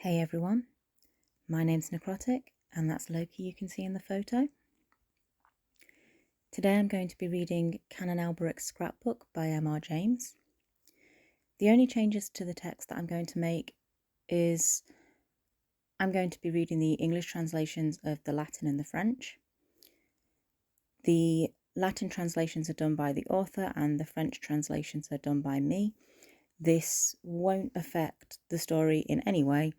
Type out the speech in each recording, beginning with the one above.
Hey everyone, my name's Nekrotikk and that's Loki you can see in the photo. Today I'm going to be reading Canon Alberic's Scrapbook by M.R. James. The only changes to the text that I'm going to make is I'm going to be reading the English translations of the Latin and the French. The Latin translations are done by the author and the French translations are done by me. This won't affect the story in any way.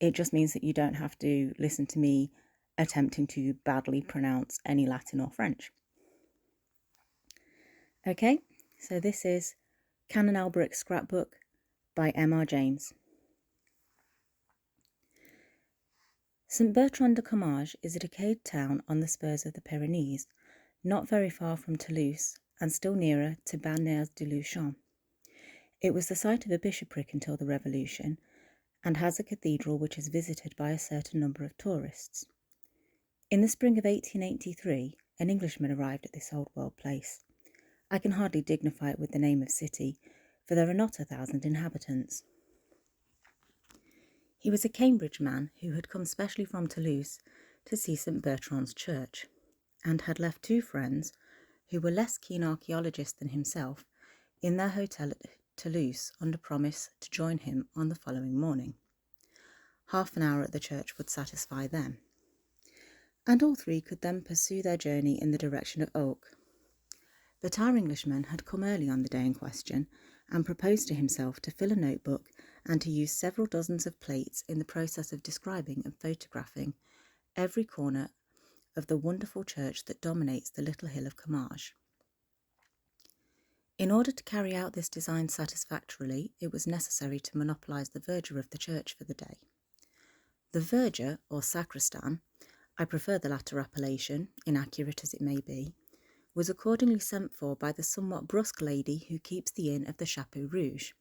It just means that you don't have to listen to me attempting to badly pronounce any Latin or French. Okay, so this is Canon Alberic's Scrapbook by M.R. James. St Bertrand de Comminges is a decayed town on the spurs of the Pyrenees, not very far from Toulouse and still nearer to Bagnères-de-Luchon. It was the site of a bishopric until the Revolution and has a cathedral which is visited by a certain number of tourists. In the spring of 1883, an Englishman arrived at this old world place. I can hardly dignify it with the name of city, for there are not 1,000 inhabitants. He was a Cambridge man who had come specially from Toulouse to see St Bertrand's church, and had left two friends, who were less keen archaeologists than himself, in their hotel at Toulouse under promise to join him on the following morning. Half an hour at the church would satisfy them, and all three could then pursue their journey in the direction of Oak. But our Englishman had come early on the day in question and proposed to himself to fill a notebook and to use several dozens of plates in the process of describing and photographing every corner of the wonderful church that dominates the little hill of Comminges. In order to carry out this design satisfactorily, it was necessary to monopolise the verger of the church for the day. The verger, or sacristan, I prefer the latter appellation, inaccurate as it may be, was accordingly sent for by the somewhat brusque lady who keeps the inn of the Chapeau Rouge.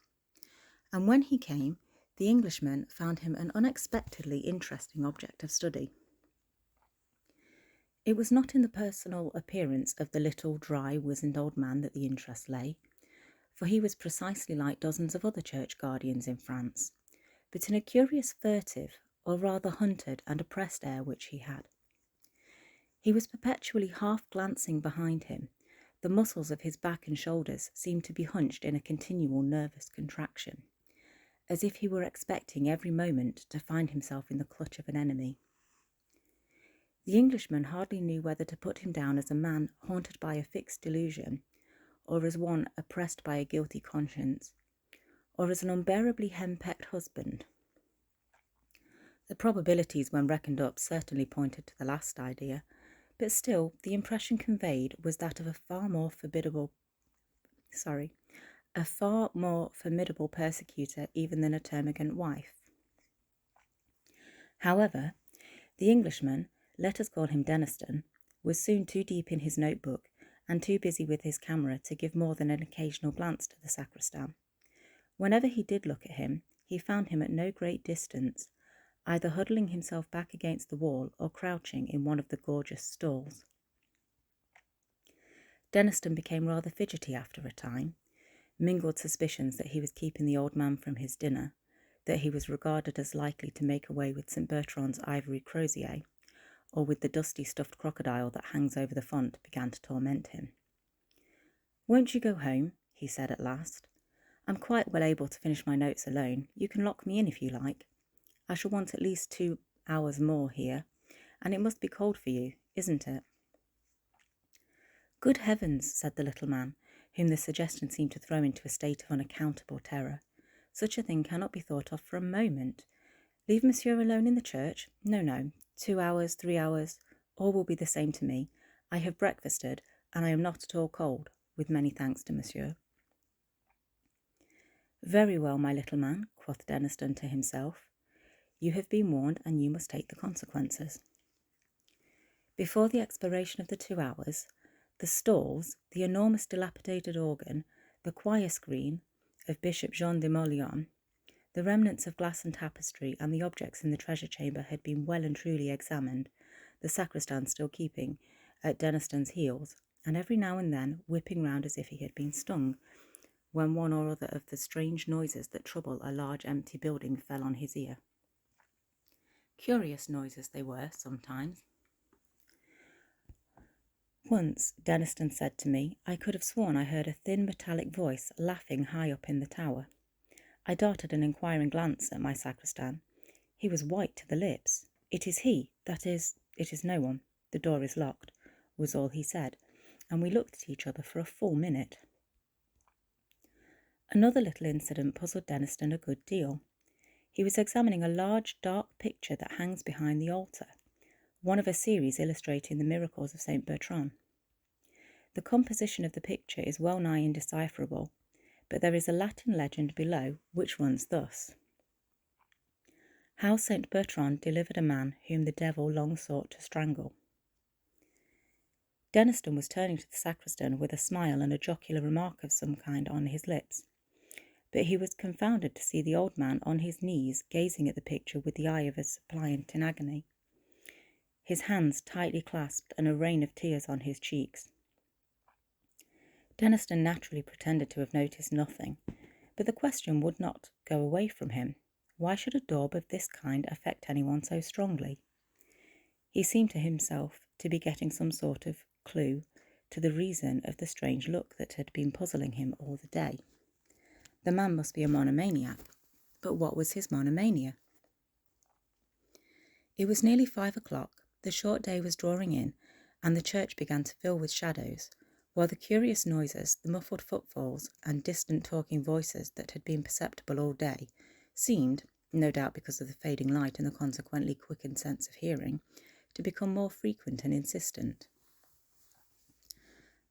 And when he came, the Englishman found him an unexpectedly interesting object of study. It was not in the personal appearance of the little, dry, wizened old man that the interest lay, for he was precisely like dozens of other church guardians in France, but in a curious furtive, or rather hunted and oppressed air which he had. He was perpetually half glancing behind him. The muscles of his back and shoulders seemed to be hunched in a continual nervous contraction, as if he were expecting every moment to find himself in the clutch of an enemy. The Englishman hardly knew whether to put him down as a man haunted by a fixed delusion, or as one oppressed by a guilty conscience, or as an unbearably henpecked husband. The probabilities when reckoned up certainly pointed to the last idea, but still the impression conveyed was that of a far more formidable persecutor even than a termagant wife. However, the Englishman, let us call him Deniston, was soon too deep in his notebook and too busy with his camera to give more than an occasional glance to the sacristan. Whenever he did look at him, he found him at no great distance, either huddling himself back against the wall or crouching in one of the gorgeous stalls. Deniston became rather fidgety after a time, mingled suspicions that he was keeping the old man from his dinner, that he was regarded as likely to make away with St Bertrand's ivory crozier, or with the dusty stuffed crocodile that hangs over the font, began to torment him. "Won't you go home?" he said at last. "I'm quite well able to finish my notes alone. You can lock me in if you like. I shall want at least 2 hours more here, and it must be cold for you, isn't it?" "Good heavens," said the little man, whom the suggestion seemed to throw into a state of unaccountable terror. "Such a thing cannot be thought of for a moment. Leave monsieur alone in the church? No, 2 hours, 3 hours, all will be the same to me. I have breakfasted, and I am not at all cold, with many thanks to monsieur." "Very well, my little man," quoth Deniston to himself. "You have been warned, and you must take the consequences." Before the expiration of the 2 hours, the stalls, the enormous dilapidated organ, the choir screen of Bishop Jean de Mauleon, the remnants of glass and tapestry, and the objects in the treasure chamber had been well and truly examined, the sacristan still keeping at Deniston's heels, and every now and then whipping round as if he had been stung, when one or other of the strange noises that trouble a large empty building fell on his ear. Curious noises they were sometimes. Once, Denniston said to me, I could have sworn I heard a thin metallic voice laughing high up in the tower. I darted an inquiring glance at my sacristan. He was white to the lips. It is he, that is, it is no one. The door is locked, was all he said, and we looked at each other for a full minute. Another little incident puzzled Denniston a good deal. He was examining a large, dark picture that hangs behind the altar, one of a series illustrating the miracles of St. Bertrand. The composition of the picture is well nigh indecipherable, but there is a Latin legend below which runs thus: How St. Bertrand delivered a man whom the devil long sought to strangle. Denniston was turning to the sacristan with a smile and a jocular remark of some kind on his lips, but he was confounded to see the old man on his knees gazing at the picture with the eye of a suppliant in agony, his hands tightly clasped and a rain of tears on his cheeks. Denniston naturally pretended to have noticed nothing, but the question would not go away from him. Why should a daub of this kind affect anyone so strongly? He seemed to himself to be getting some sort of clue to the reason of the strange look that had been puzzling him all the day. The man must be a monomaniac, but what was his monomania? It was nearly 5 o'clock, the short day was drawing in, and the church began to fill with shadows, while the curious noises, the muffled footfalls, and distant talking voices that had been perceptible all day seemed, no doubt because of the fading light and the consequently quickened sense of hearing, to become more frequent and insistent.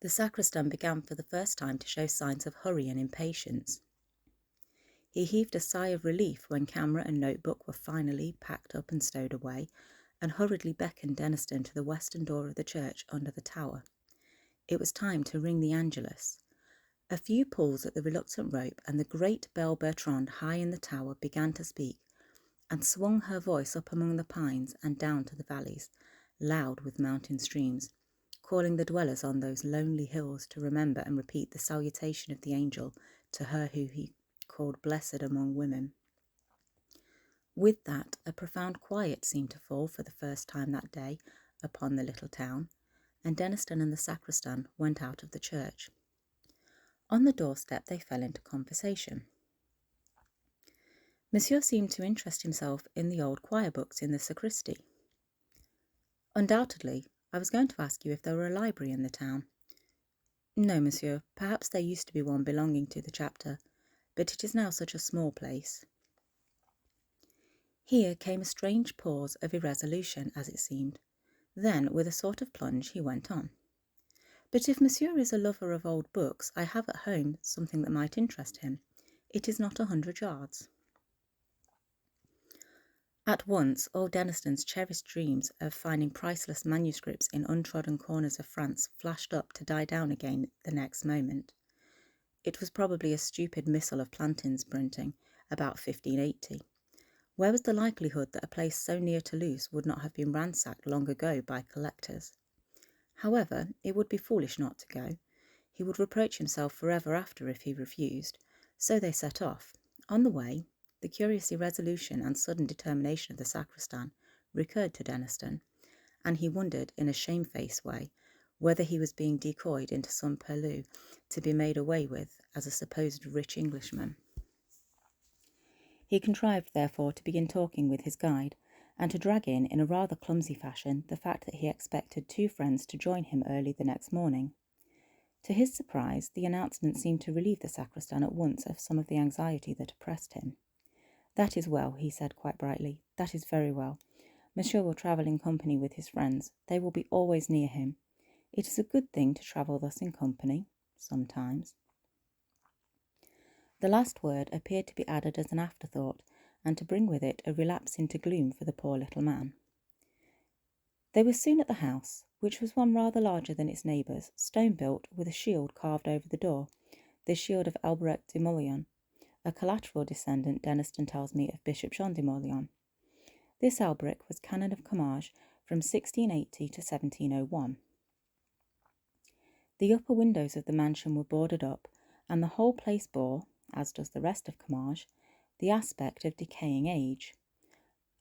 The sacristan began for the first time to show signs of hurry and impatience. He heaved a sigh of relief when camera and notebook were finally packed up and stowed away, and hurriedly beckoned Denniston to the western door of the church under the tower. It was time to ring the Angelus. A few pulls at the reluctant rope, and the great bell Bertrand high in the tower began to speak, and swung her voice up among the pines and down to the valleys, loud with mountain streams, calling the dwellers on those lonely hills to remember and repeat the salutation of the angel to her who he called blessed among women. With that, a profound quiet seemed to fall for the first time that day upon the little town, and Denniston and the sacristan went out of the church. On the doorstep they fell into conversation. Monsieur seemed to interest himself in the old choir books in the sacristy. Undoubtedly, I was going to ask you if there were a library in the town. No, monsieur, perhaps there used to be one belonging to the chapter, but it is now such a small place. Here came a strange pause of irresolution, as it seemed. Then, with a sort of plunge, he went on. But if monsieur is a lover of old books, I have at home something that might interest him. It is not 100 yards. At once, all Denniston's cherished dreams of finding priceless manuscripts in untrodden corners of France flashed up to die down again the next moment. It was probably a stupid missal of Plantin's printing, about 1580. Where was the likelihood that a place so near Toulouse would not have been ransacked long ago by collectors? However, it would be foolish not to go. He would reproach himself forever after if he refused. So they set off. On the way, the curious irresolution and sudden determination of the sacristan recurred to Denniston, and he wondered in a shamefaced way whether he was being decoyed into some purlieu to be made away with as a supposed rich Englishman. He contrived, therefore, to begin talking with his guide, and to drag in a rather clumsy fashion, the fact that he expected 2 friends to join him early the next morning. To his surprise, the announcement seemed to relieve the sacristan at once of some of the anxiety that oppressed him. That is well, he said quite brightly. That is very well. Monsieur will travel in company with his friends. They will be always near him. It is a good thing to travel thus in company, sometimes. The last word appeared to be added as an afterthought, and to bring with it a relapse into gloom for the poor little man. They were soon at the house, which was one rather larger than its neighbours, stone-built, with a shield carved over the door, the shield of Alberic de Mullion, a collateral descendant, Denniston tells me, of Bishop Jean de Mullion. This Alberic was Canon of Comminges from 1680 to 1701. The upper windows of the mansion were boarded up, and the whole place bore, as does the rest of Comminges, the aspect of decaying age.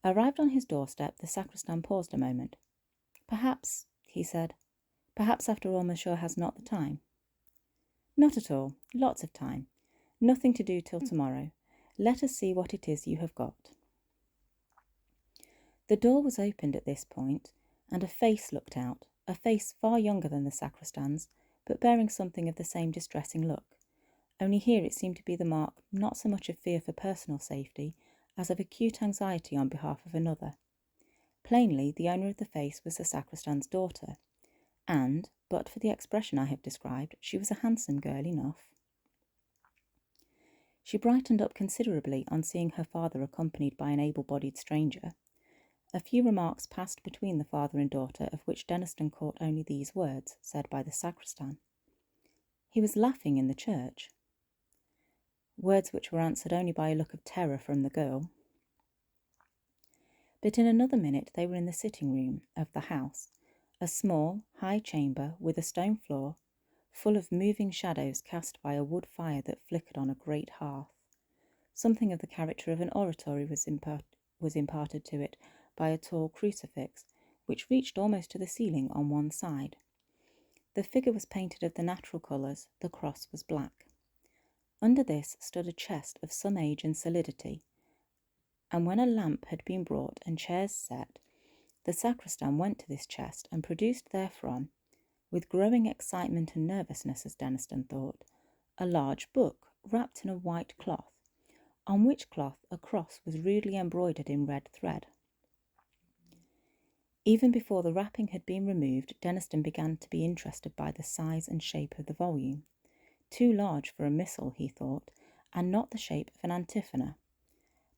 Arrived on his doorstep, the sacristan paused a moment. "Perhaps," he said, "perhaps after all Monsieur has not the time." "Not at all. Lots of time. Nothing to do till tomorrow. Let us see what it is you have got." The door was opened at this point, and a face looked out, a face far younger than the sacristan's, but bearing something of the same distressing look. Only here it seemed to be the mark not so much of fear for personal safety as of acute anxiety on behalf of another. Plainly, the owner of the face was the sacristan's daughter, and, but for the expression I have described, she was a handsome girl enough. She brightened up considerably on seeing her father accompanied by an able-bodied stranger. A few remarks passed between the father and daughter, of which Denniston caught only these words, said by the sacristan: "He was laughing in the church," words which were answered only by a look of terror from the girl. But in another minute they were in the sitting-room of the house, a small, high chamber with a stone floor, full of moving shadows cast by a wood fire that flickered on a great hearth. Something of the character of an oratory was imparted to it by a tall crucifix, which reached almost to the ceiling on one side. The figure was painted of the natural colours, the cross was black. Under this stood a chest of some age and solidity, and when a lamp had been brought and chairs set, the sacristan went to this chest and produced therefrom, with growing excitement and nervousness as Denniston thought, a large book wrapped in a white cloth, on which cloth a cross was rudely embroidered in red thread. Even before the wrapping had been removed, Denniston began to be interested by the size and shape of the volume. Too large for a missal, he thought, and not the shape of an antiphona.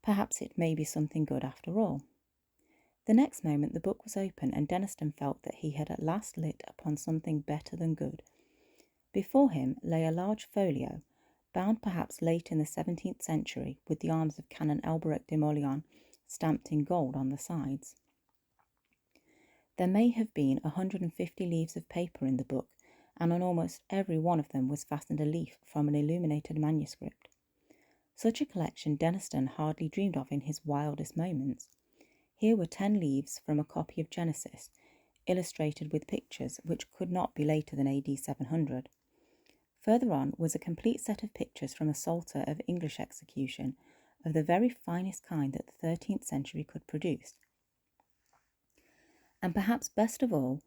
Perhaps it may be something good after all. The next moment the book was open, and Denniston felt that he had at last lit upon something better than good. Before him lay a large folio, bound perhaps late in the 17th century, with the arms of Canon Alberic de Mauleon stamped in gold on the sides. There may have been 150 leaves of paper in the book, and on almost every one of them was fastened a leaf from an illuminated manuscript. Such a collection Denniston hardly dreamed of in his wildest moments. Here were 10 leaves from a copy of Genesis, illustrated with pictures which could not be later than AD 700. Further on was a complete set of pictures from a Psalter of English execution, of the very finest kind that the 13th century could produce. And perhaps best of all,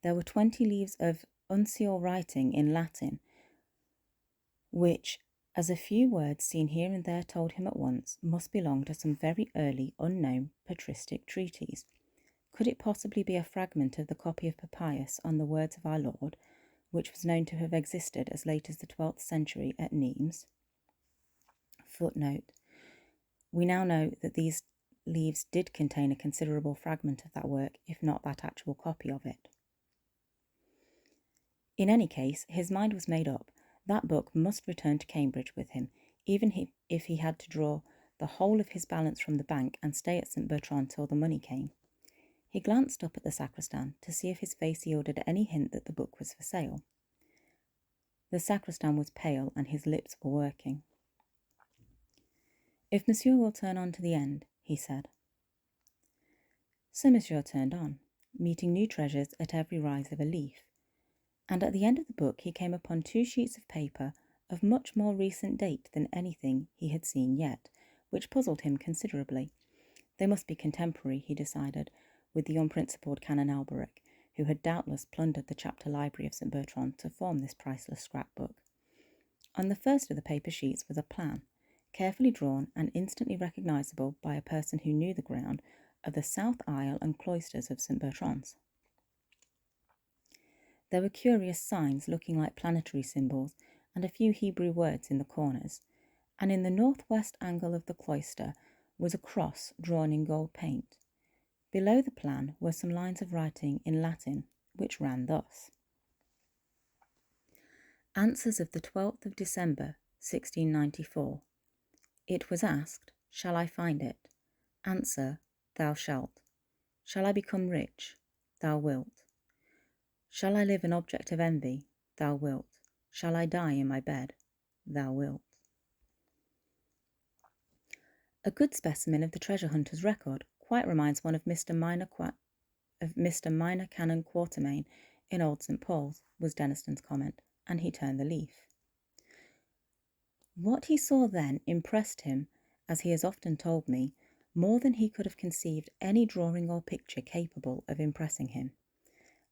there were 20 leaves of uncial writing in Latin, which, as a few words seen here and there told him at once, must belong to some very early, unknown patristic treatise. Could it possibly be a fragment of the copy of Papias on the words of our Lord, which was known to have existed as late as the 12th century at Nimes? Footnote. We now know that these leaves did contain a considerable fragment of that work, if not that actual copy of it. In any case, his mind was made up. That book must return to Cambridge with him, even if he had to draw the whole of his balance from the bank and stay at St. Bertrand till the money came. He glanced up at the sacristan to see if his face yielded any hint that the book was for sale. The sacristan was pale and his lips were working. "If Monsieur will turn on to the end," he said. So Monsieur turned on, meeting new treasures at every rise of a leaf, and at the end of the book he came upon 2 sheets of paper of much more recent date than anything he had seen yet, which puzzled him considerably. They must be contemporary, he decided, with the unprincipled Canon Alberic, who had doubtless plundered the chapter library of St. Bertrand to form this priceless scrapbook. On the first of the paper sheets was a plan, carefully drawn and instantly recognisable by a person who knew the ground, of the south aisle and cloisters of St. Bertrand's. There were curious signs looking like planetary symbols and a few Hebrew words in the corners, and in the northwest angle of the cloister was a cross drawn in gold paint. Below the plan were some lines of writing in Latin, which ran thus: Answers of the 12th of December, 1694. It was asked, shall I find it? Answer, thou shalt. Shall I become rich? Thou wilt. Shall I live an object of envy? Thou wilt. Shall I die in my bed? Thou wilt. A good specimen of the treasure hunter's record, quite reminds one of Mr. Minor Canon Quatermain in Old St. Paul's, was Deniston's comment, and he turned the leaf. What he saw then impressed him, as he has often told me, more than he could have conceived any drawing or picture capable of impressing him.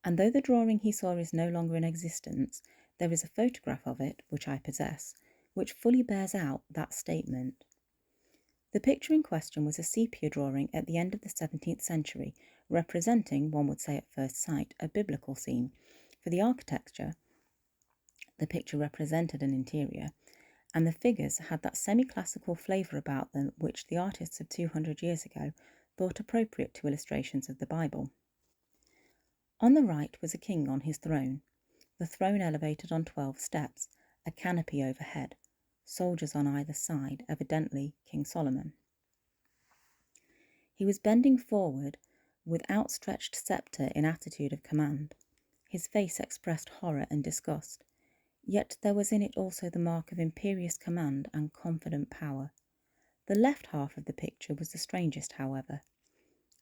And though the drawing he saw is no longer in existence, there is a photograph of it, which I possess, which fully bears out that statement. The picture in question was a sepia drawing at the end of the 17th century, representing, one would say at first sight, a biblical scene. For the architecture, the picture represented an interior, and the figures had that semi-classical flavour about them which the artists of 200 years ago thought appropriate to illustrations of the Bible. On the right was a king on his throne, the throne elevated on 12 steps, a canopy overhead, soldiers on either side, evidently King Solomon. He was bending forward with outstretched sceptre in attitude of command. His face expressed horror and disgust, yet there was in it also the mark of imperious command and confident power. The left half of the picture was the strangest, however.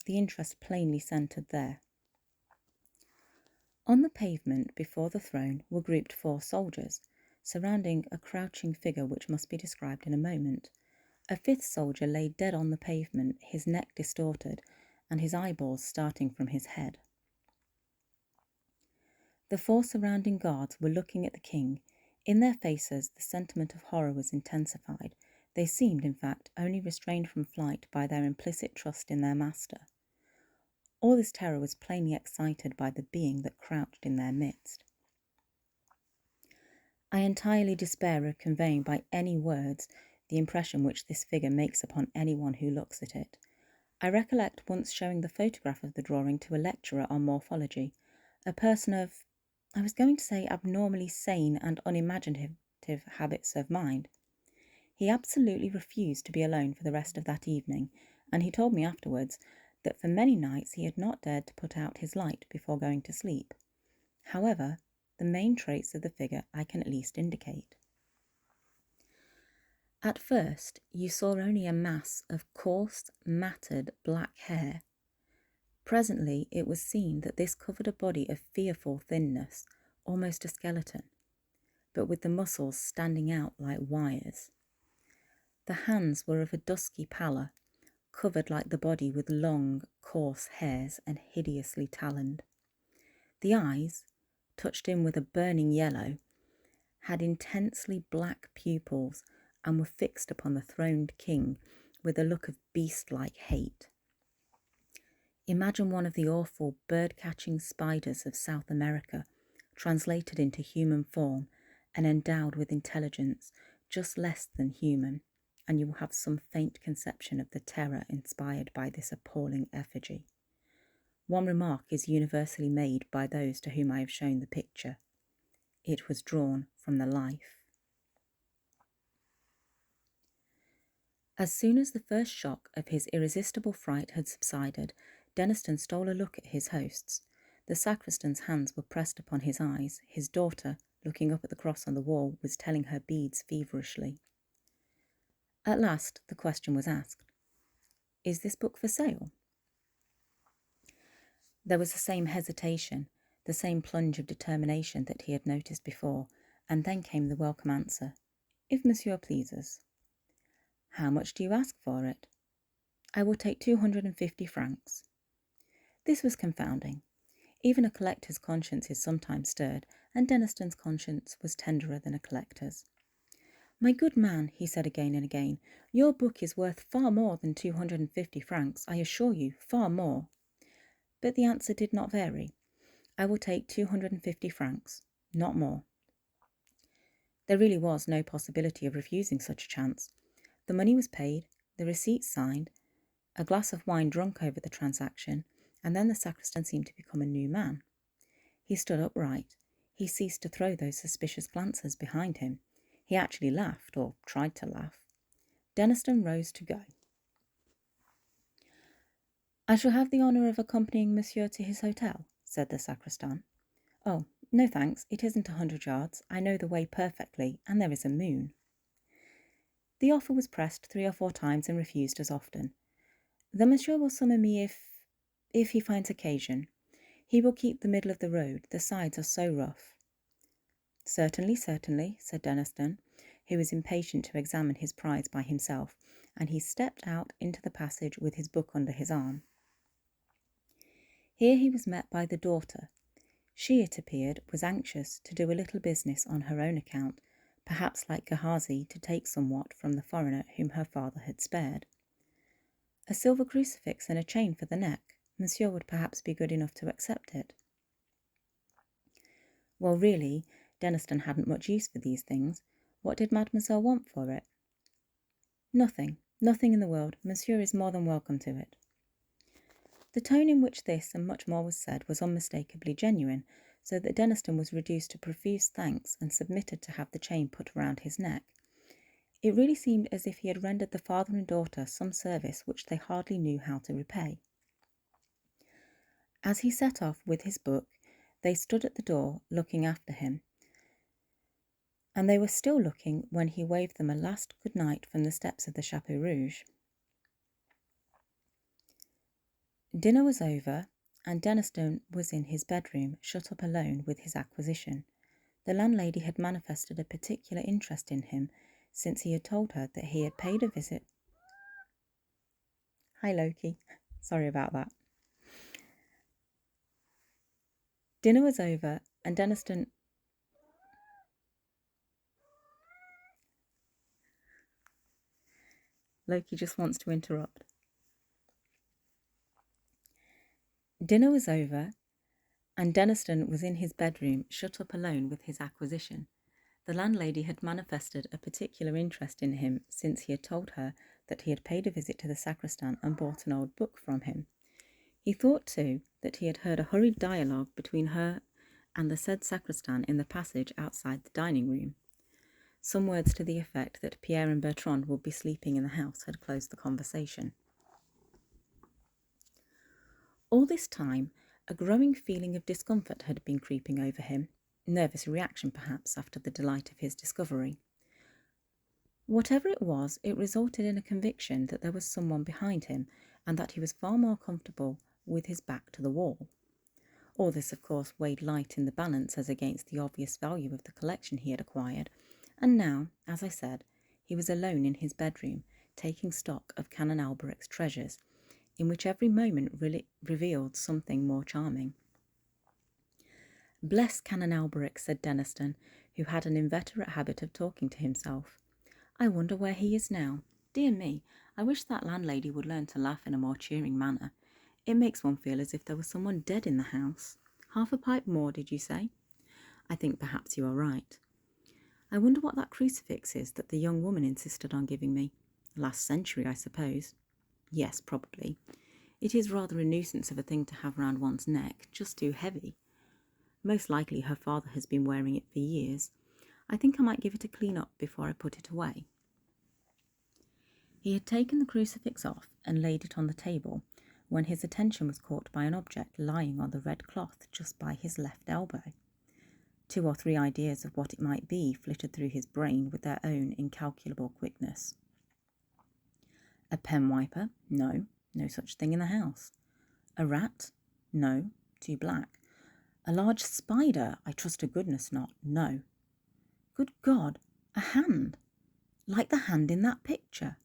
The interest plainly centred there. On the pavement before the throne were grouped 4 soldiers, surrounding a crouching figure which must be described in a moment. A 5th soldier lay dead on the pavement, his neck distorted, and his eyeballs starting from his head. The 4 surrounding guards were looking at the king. In their faces the sentiment of horror was intensified. They seemed, in fact, only restrained from flight by their implicit trust in their master. All this terror was plainly excited by the being that crouched in their midst. I entirely despair of conveying by any words the impression which this figure makes upon anyone who looks at it. I recollect once showing the photograph of the drawing to a lecturer on morphology, a person of, I was going to say, abnormally sane and unimaginative habits of mind. He absolutely refused to be alone for the rest of that evening, and he told me afterwards that for many nights he had not dared to put out his light before going to sleep. However, the main traits of the figure I can at least indicate. At first, you saw only a mass of coarse, matted black hair. Presently it was seen that this covered a body of fearful thinness, almost a skeleton, but with the muscles standing out like wires. The hands were of a dusky pallor, covered like the body with long, coarse hairs and hideously taloned. The eyes, touched in with a burning yellow, had intensely black pupils and were fixed upon the throned king with a look of beast-like hate. Imagine one of the awful bird-catching spiders of South America, translated into human form and endowed with intelligence just less than human, and you will have some faint conception of the terror inspired by this appalling effigy. One remark is universally made by those to whom I have shown the picture. It was drawn from the life. As soon as the first shock of his irresistible fright had subsided, Deniston stole a look at his hosts. The sacristan's hands were pressed upon his eyes. His daughter, looking up at the cross on the wall, was telling her beads feverishly. At last the question was asked, "Is this book for sale?" There was the same hesitation, the same plunge of determination that he had noticed before, and then came the welcome answer, "If monsieur pleases." "How much do you ask for it?" "I will take 250 francs. This was confounding. Even a collector's conscience is sometimes stirred, and Deniston's conscience was tenderer than a collector's. "My good man," he said again and again, "your book is worth far more than 250 francs, I assure you, far more." But the answer did not vary. "I will take 250 francs, not more." There really was no possibility of refusing such a chance. The money was paid, the receipt signed, a glass of wine drunk over the transaction, and then the sacristan seemed to become a new man. He stood upright. He ceased to throw those suspicious glances behind him. He actually laughed, or tried to laugh. Deniston rose to go. "I shall have the honour of accompanying monsieur to his hotel," said the sacristan. "Oh, no thanks, it isn't 100 yards. I know the way perfectly, and there is a moon." The offer was pressed 3 or 4 times and refused as often. The monsieur will summon me if he finds occasion. He will keep the middle of the road. The sides are so rough. Certainly, certainly, said Denniston, who was impatient to examine his prize by himself, and he stepped out into the passage with his book under his arm. Here he was met by the daughter. She, it appeared, was anxious to do a little business on her own account, perhaps like Gehazi to take somewhat from the foreigner whom her father had spared. A silver crucifix and a chain for the neck. Monsieur would perhaps be good enough to accept it. Well, really, Denniston hadn't much use for these things. What did mademoiselle want for it? Nothing in the world. Monsieur is more than welcome to it. The tone in which this and much more was said was unmistakably genuine, so that Denniston was reduced to profuse thanks and submitted to have the chain put around his neck. It really seemed as if he had rendered the father and daughter some service which they hardly knew how to repay. As he set off with his book, they stood at the door looking after him, and they were still looking when he waved them a last good night from the steps of the Chapeau Rouge. Dinner was over, and Denniston was in his bedroom, shut up alone with his acquisition. The landlady had manifested a particular interest in him, since he had told her that he had paid a visit. Hi, Loki. Sorry about that. Dinner was over, and Denniston... Loki just wants to interrupt. Dinner was over, and Denniston was in his bedroom, shut up alone with his acquisition. The landlady had manifested a particular interest in him, since he had told her that he had paid a visit to the sacristan and bought an old book from him. He thought, too, that he had heard a hurried dialogue between her and the said sacristan in the passage outside the dining room. Some words to the effect that Pierre and Bertrand would be sleeping in the house had closed the conversation. All this time, a growing feeling of discomfort had been creeping over him, nervous reaction perhaps after the delight of his discovery. Whatever it was, it resulted in a conviction that there was someone behind him and that he was far more comfortable with his back to the wall. All this, of course, weighed light in the balance as against the obvious value of the collection he had acquired, and now, as I said, he was alone in his bedroom, taking stock of Canon Alberic's treasures, in which every moment revealed something more charming. Bless Canon Alberic, said Denniston, who had an inveterate habit of talking to himself. I wonder where he is now. Dear me, I wish that landlady would learn to laugh in a more cheering manner. It makes one feel as if there was someone dead in the house. Half a pipe more, did you say? I think perhaps you are right. I wonder what that crucifix is that the young woman insisted on giving me. Last century, I suppose. Yes, probably. It is rather a nuisance of a thing to have round one's neck, just too heavy. Most likely her father has been wearing it for years. I think I might give it a clean up before I put it away. He had taken the crucifix off and laid it on the table when his attention was caught by an object lying on the red cloth just by his left elbow. 2 or 3 ideas of what it might be flitted through his brain with their own incalculable quickness. A pen wiper? No, no such thing in the house. A rat? No, too black. A large spider? I trust to goodness not. No. Good God, a hand, like the hand in that picture.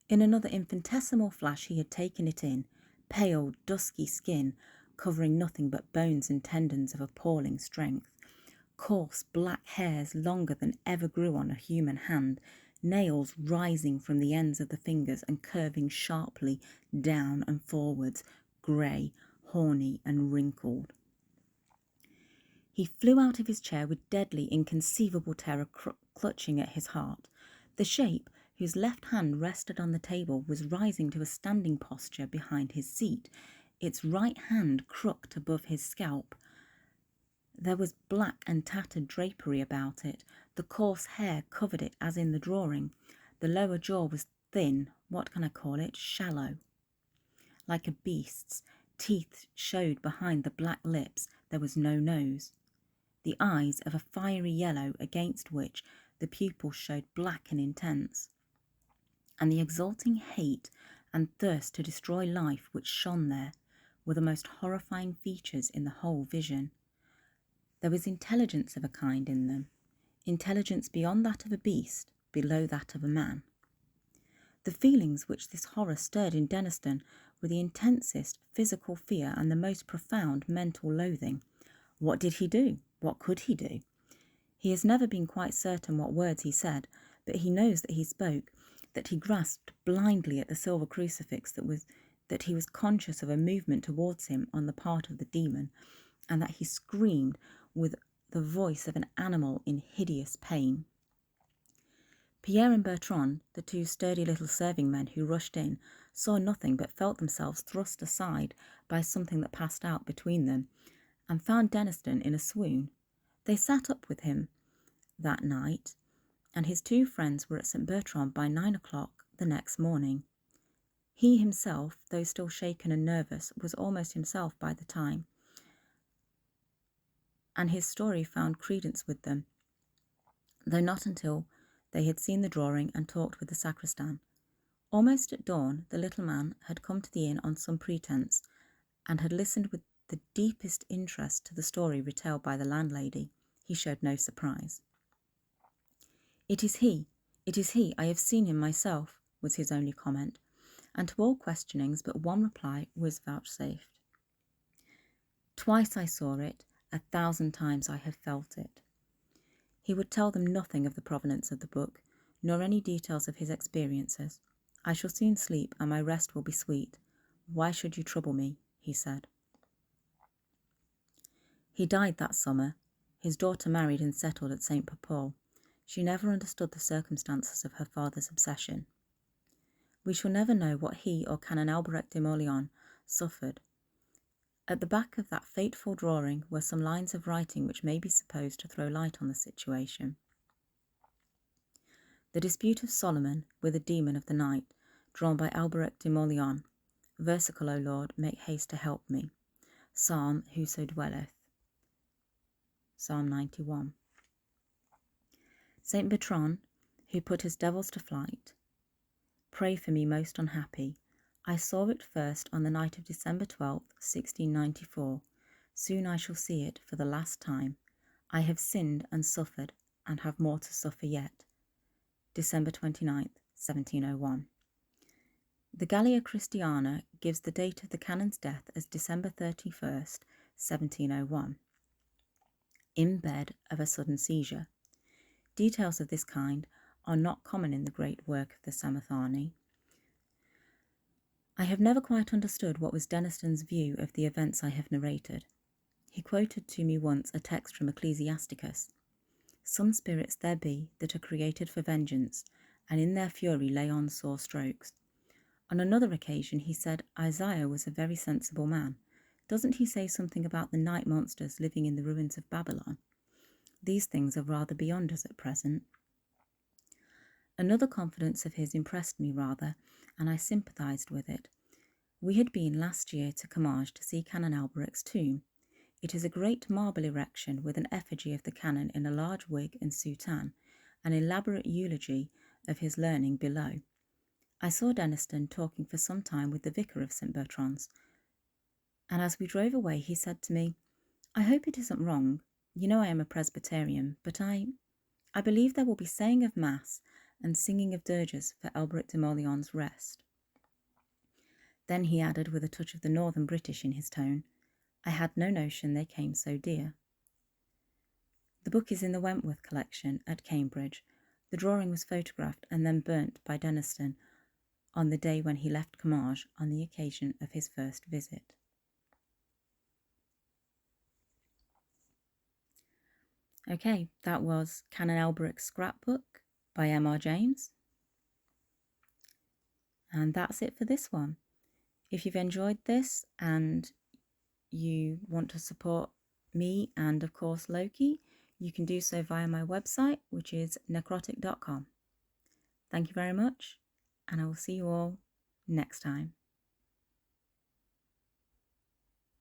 In another infinitesimal flash he had taken it in, pale, dusky skin, covering nothing but bones and tendons of appalling strength, coarse black hairs longer than ever grew on a human hand, nails rising from the ends of the fingers and curving sharply down and forwards, grey, horny and wrinkled. He flew out of his chair with deadly, inconceivable terror clutching at his heart. The shape, whose left hand rested on the table, was rising to a standing posture behind his seat, its right hand crooked above his scalp. There was black and tattered drapery about it. The coarse hair covered it as in the drawing. The lower jaw was thin, what can I call it, shallow. Like a beast's, teeth showed behind the black lips. There was no nose. The eyes of a fiery yellow against which the pupils showed black and intense. And the exulting hate and thirst to destroy life which shone there were the most horrifying features in the whole vision. There was intelligence of a kind in them, intelligence beyond that of a beast, below that of a man. The feelings which this horror stirred in Denniston were the intensest physical fear and the most profound mental loathing. What did he do? What could he do? He has never been quite certain what words he said, but he knows that he spoke, that he grasped blindly at the silver crucifix, that he was conscious of a movement towards him on the part of the demon, and that he screamed with the voice of an animal in hideous pain. Pierre and Bertrand, the two sturdy little serving men who rushed in, saw nothing but felt themselves thrust aside by something that passed out between them, and found Denniston in a swoon. They sat up with him that night, and his two friends were at St. Bertrand by 9 o'clock the next morning. He himself, though still shaken and nervous, was almost himself by the time, and his story found credence with them, though not until they had seen the drawing and talked with the sacristan. Almost at dawn, the little man had come to the inn on some pretence, and had listened with the deepest interest to the story retailed by the landlady. He showed no surprise. It is he, I have seen him myself," was his only comment, and to all questionings but one reply was vouchsafed. "Twice I saw it, 1,000 times I have felt it." He would tell them nothing of the provenance of the book, nor any details of his experiences. "I shall soon sleep, and my rest will be sweet. Why should you trouble me?" he said. He died that summer. His daughter married and settled at St. Paul. She never understood the circumstances of her father's obsession. We shall never know what he or Canon Alberic de Morlian suffered. At the back of that fateful drawing were some lines of writing which may be supposed to throw light on the situation. "The dispute of Solomon with the demon of the night, drawn by Alberic de Morlian. Versicle, O Lord, make haste to help me. Psalm, whoso dwelleth." Psalm 91. St. Bertrand, who put his devils to flight. "Pray for me, most unhappy. I saw it first on the night of December 12th, 1694. Soon I shall see it for the last time. I have sinned and suffered, and have more to suffer yet." December 29th, 1701. The Gallia Christiana gives the date of the canon's death as December 31st, 1701. In bed of a sudden seizure. Details of this kind are not common in the great work of the Samathani. I have never quite understood what was Denniston's view of the events I have narrated. He quoted to me once a text from Ecclesiasticus. "Some spirits there be that are created for vengeance, and in their fury lay on sore strokes." On another occasion he said Isaiah was a very sensible man. Doesn't he say something about the night monsters living in the ruins of Babylon? These things are rather beyond us at present. Another confidence of his impressed me rather, and I sympathised with it. We had been last year to Comminges to see Canon Alberic's tomb. It is a great marble erection with an effigy of the canon in a large wig and soutane, an elaborate eulogy of his learning below. I saw Denniston talking for some time with the vicar of St. Bertrand's, and as we drove away he said to me, "I hope it isn't wrong. You know I am a Presbyterian, but I believe there will be saying of Mass and singing of dirges for Alberic de Morlian's rest." Then he added, with a touch of the northern British in his tone, "I had no notion they came so dear." The book is in the Wentworth collection at Cambridge. The drawing was photographed and then burnt by Denniston on the day when he left Comminges on the occasion of his first visit. Okay, that was Canon Alberic's Scrapbook by M.R. James. And that's it for this one. If you've enjoyed this and you want to support me and, of course, Loki, you can do so via my website, which is nekrotikk.com. Thank you very much, and I will see you all next time.